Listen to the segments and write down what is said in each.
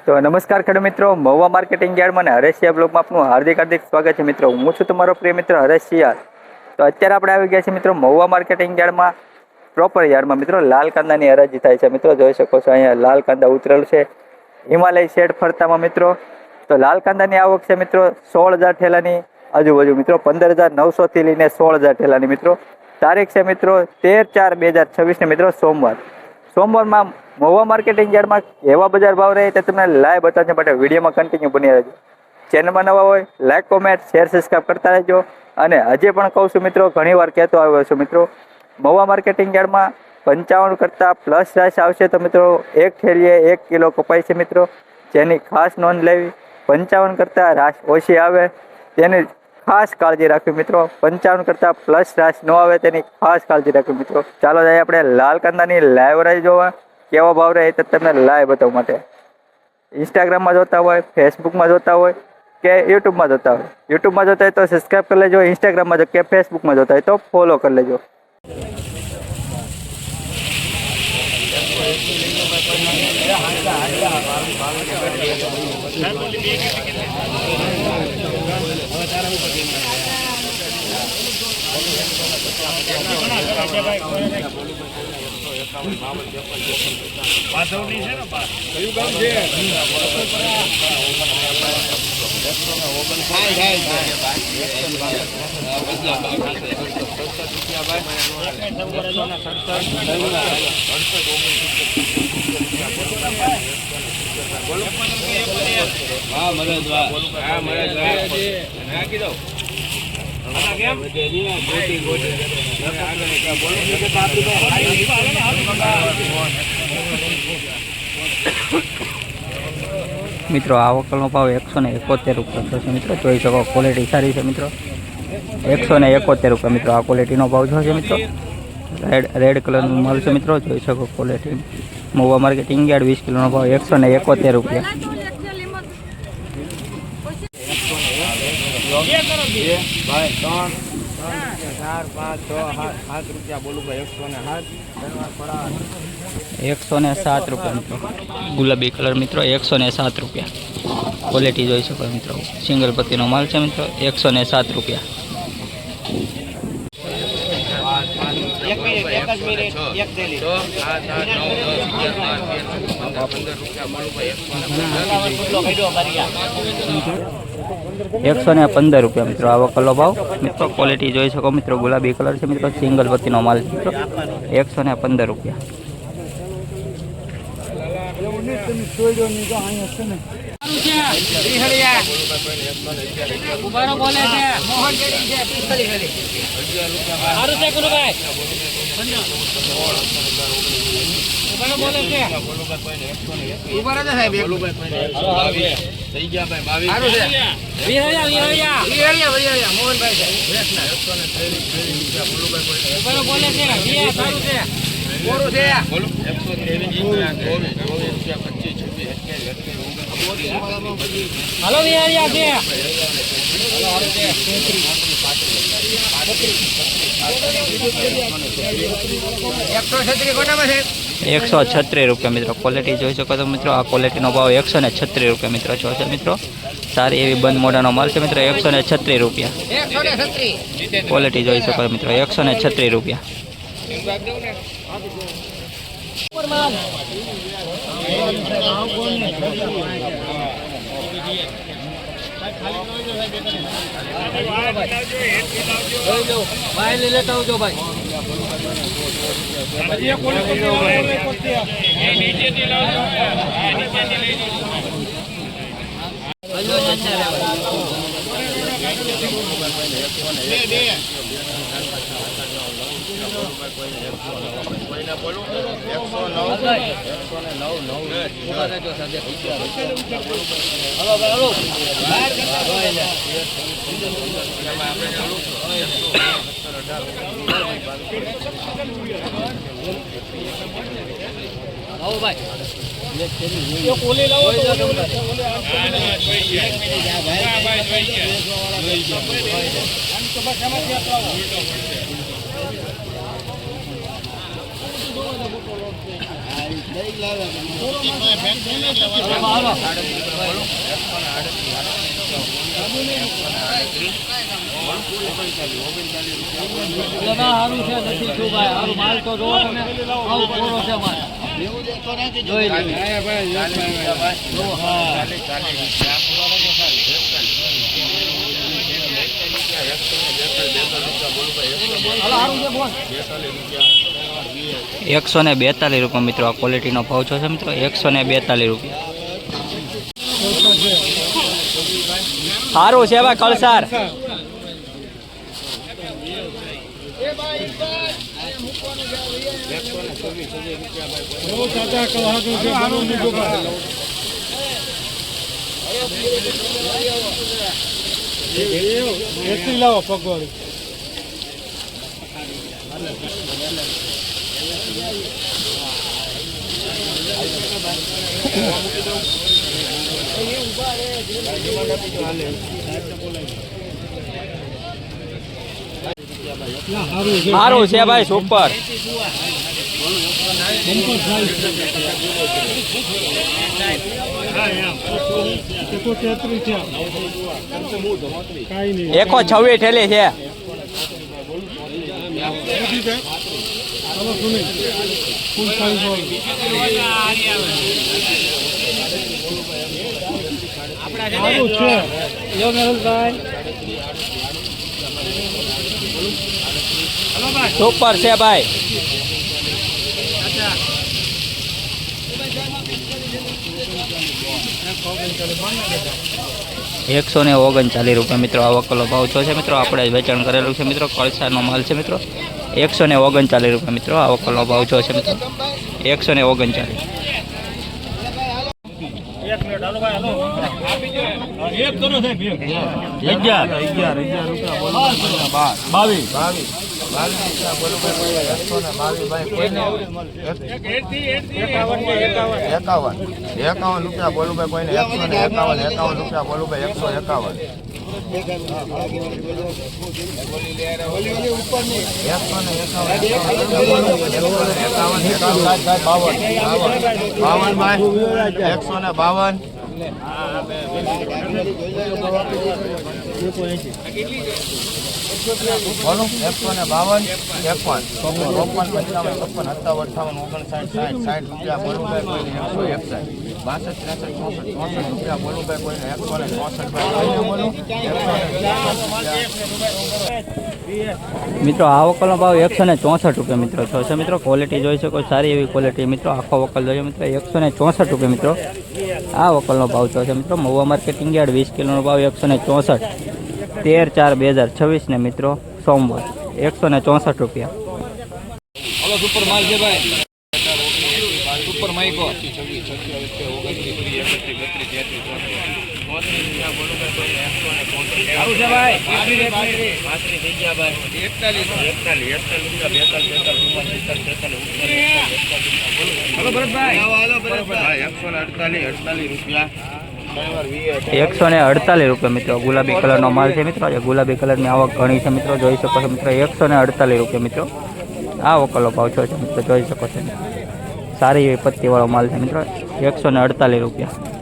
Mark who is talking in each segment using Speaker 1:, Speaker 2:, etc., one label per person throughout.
Speaker 1: તો નમસ્કાર ખેડૂત મિત્રો, મહુવા માર્કેટિંગ યાર્ડમાં અને હરેશિયા બ્લોગમાં આપનું હાર્દિક સ્વાગત છે મિત્રો। હું છું તમારો પ્રિય મિત્ર હરેશિયા। તો અત્યારે આપણે આવી ગયા છે મિત્રો મહુવા માર્કેટિંગ યાર્ડમાં, પ્રોપર યાર્ડમાં મિત્રો લાલ કાંદાની હરાજી થાય છે મિત્રો। જોઈ શકો છો અહીંયા લાલ કાંદા ઉતરેલ છે હિમાલય શેડ ફરતામાં મિત્રો। તો લાલ કાંદાની આવક છે મિત્રો 16,000 ઠેલાની આજુબાજુ મિત્રો, 15,900 થી લઈને 16,000 ઠેલાની મિત્રો। તારીખ છે મિત્રો 13/4/2026 ને મિત્રો સોમવારમાં મહુવા માર્કેટિંગ યાર્ડમાં એવા બજાર ભાવ રહે તે તમને લાઈવ બતાવવા માટે વિડીયોમાં કન્ટિન્યુ બની રહેજો। ચેનલમાં નવા હોય લાઈક, કોમેન્ટ, શેર, સબસ્ક્રાઈબ કરતા રહેજો। અને હજી પણ કહું છું મિત્રો, ઘણી વાર કહેતો આવ્યો છું મિત્રો, મહુવા માર્કેટિંગ યાર્ડમાં 55 કરતાં પ્લસ રાશ આવશે તો મિત્રો એક થેલીએ 1 કિલો કપાય છે મિત્રો, જેની ખાસ નોંધ લેવી। 55 કરતાં રાશ ઓછી આવે તેની ખાસ કાળજી રાખવી મિત્રો, 55 કરતાં પ્લસ રાશ ન આવે તેની ખાસ કાળજી રાખવી મિત્રો। ચાલો જઈએ આપણે લાલ કાંદાની લાઈવ રાઈ જોવા, કેવો ભાવ રહે તો તમને લાઈવ બતાવવા માટે। ઇન્સ્ટાગ્રામમાં જોતા હોય, ફેસબુકમાં જોતા હોય કે યુટ્યુબમાં જોતા હોય, યુટ્યુબમાં જોતા હોય તો સબસ્ક્રાઈબ કરી લેજો, ઇન્સ્ટાગ્રામમાં જો કે ફેસબુકમાં જોતા હોય તો ફોલો કરી લેજો। મિત્રો આ વકલનો ભાવ 171 રૂપિયા થશે મિત્રો। જોઈ શકો ક્વોલિટી સારી છે મિત્રો, 171 રૂપિયા મિત્રો આ ક્વોલિટીનો ભાવ થશે મિત્રો। રેડ કલરનું માલ છે મિત્રો, જોઈ શકો ક્વોલિટી। મહુવા માર્કેટિંગ યાર્ડ 20 કિલોનો ભાવ 171 રૂપિયા। ₹107 મિત્રો, ગુલાબી કલર મિત્રો 107 રૂપિયા। ક્વોલિટી જોઈ શકો મિત્રો, સિંગલ પત્તીનો માલ છે મિત્રો, 107 રૂપિયા। ₹115 રૂપિયા મિત્રો આવો કલર ભાવ મિત્રો। ક્વોલિટી જોઈ શકો મિત્રો, ગુલાબી કલર છે મિત્રો, સિંગલ પત્તીનો માલ છે મિત્રો, 115 રૂપિયા।
Speaker 2: हेलो विहारिया के
Speaker 1: 136 રૂપિયા મિત્રો। ક્વોલિટી જોઈ શકો તો મિત્રો, આ ક્વોલિટીનો ભાવ 136 રૂપિયા મિત્રો છે મિત્રો। સારી એવી બંધ મોઢાનો માલ છે મિત્રો, 136 રૂપિયા। ક્વોલિટી જોઈ શકો મિત્રો, 136 રૂપિયા।
Speaker 2: भाई ले लेता हूँ जो भाई आओ भाई ये कोले लाओ तो भाई સારું છે નથી શું ભાઈ સારું માલ તો જોવો તમે આવું પૂરો છે માલ જોઈ લે
Speaker 1: એકસો ને 42 રૂપિયા મિત્રો આ ક્વોલિટીનો ભાવ છે મિત્રો 142 રૂપિયા સારું છે ભાઈ કળસાર
Speaker 2: લાવો પગવાડી
Speaker 1: સારું છે ભાઈ સુપર એકો 26 ઠેલી છે સુપર છે ભાઈ એકસો ને 39 રૂપિયા મિત્રો આ વકલો ભાવ છે મિત્રો આપણે વેચાણ કરેલું છે મિત્રો કળસાનો માલ છે મિત્રો 139 રૂપિયા મિત્રો આ વકલો ભાવ છે મિત્રો 139
Speaker 3: એકાવન રૂપિયા બોલું ભાઈ કોઈને 151 રૂપિયા બોલું ભાઈ 151 52 ભાઈ 152 બોલો 152 53 54 55 56 57 58 59 60 રૂપિયા બોલું ભાઈ કોઈને 161 62 63 64 રૂપિયા બોલું ભાઈ કોઈને 164 બોલું
Speaker 1: મિત્રો આ વકલનો ભાવ 164 રૂપિયા મિત્રો છે મિત્રો ક્વોલિટી જોઈ શકો સારી એવી ક્વોલિટી મિત્રો આખો વકલ જોઈએ મિત્રો 164 રૂપિયા મિત્રો આ વકલનો ભાવ છે મિત્રો મહુવા માર્કેટિંગ યાર્ડ 20 કિલોનો ભાવ 164 13/4/2026 ને મિત્રો સોમવાર 164 રૂપિયા
Speaker 2: હલો સુપર માલ છે ભાઈ સુપર માઈકો સારું છે ભાઈ હલો ભરતભાઈ
Speaker 3: 148 રૂપિયા
Speaker 1: 148 રૂપિયા મિત્રો ગુલાબી કલરનો માલ છે મિત્રો આજે ગુલાબી કલરની આવક ઘણી છે મિત્રો જોઈ શકો છો મિત્રો 148 રૂપિયા મિત્રો આ વકલો ભાવ છે મિત્રો જોઈ શકો છો સારી એવી પત્તીવાળો માલ છે મિત્રો 148 રૂપિયા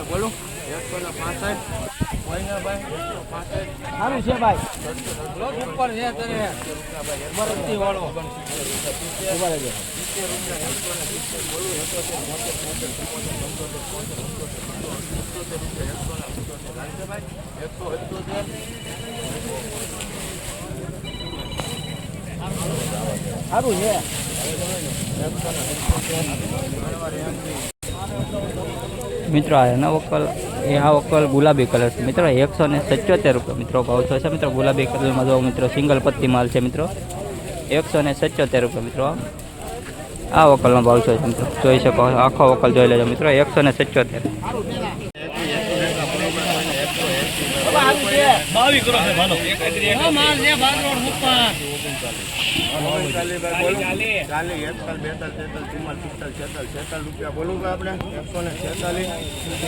Speaker 3: બોલો 165
Speaker 2: સારું છે ભાઈ ઉપર છે તને બરતી વાળો ઉભા રહેજો સારું છે
Speaker 1: મિત્રો આ વકલ આ વકલ ગુલાબી કલર છે મિત્રો 177 રૂપિયા મિત્રો ભાવ છે મિત્રો ગુલાબી કલરમાં જો મિત્રો સિંગલ પત્તી માલ છે મિત્રો 177 રૂપિયા મિત્રો આ વકલનો ભાવ છે મિત્રો જોઈ શકો આખો વકલ જોઈ લેજો મિત્રો 177
Speaker 2: 22 કરો છે ભાલો હા માલ છે બારોડ ઉપર
Speaker 3: 39 બાય બોલું 40 41 42 43 44 46 રૂપિયા બોલું કે આપણે 146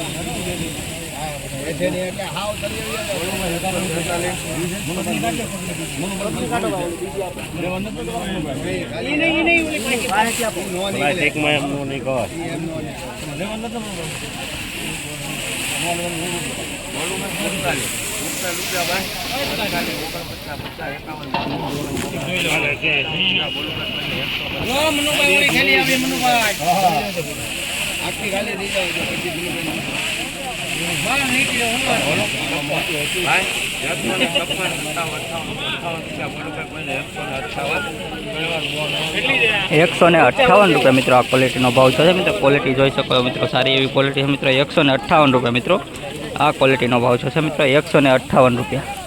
Speaker 1: ₹158 મિત્રો આ ક્વોલિટીનો ભાવ છે મિત્રો. ક્વોલિટી જોઈ શકો છો મિત્રો, સારી એવી ક્વોલિટી છે મિત્રો. ₹158 મિત્રો આ ક્વોલિટીનો ભાવ છે મિત્રો. ₹158.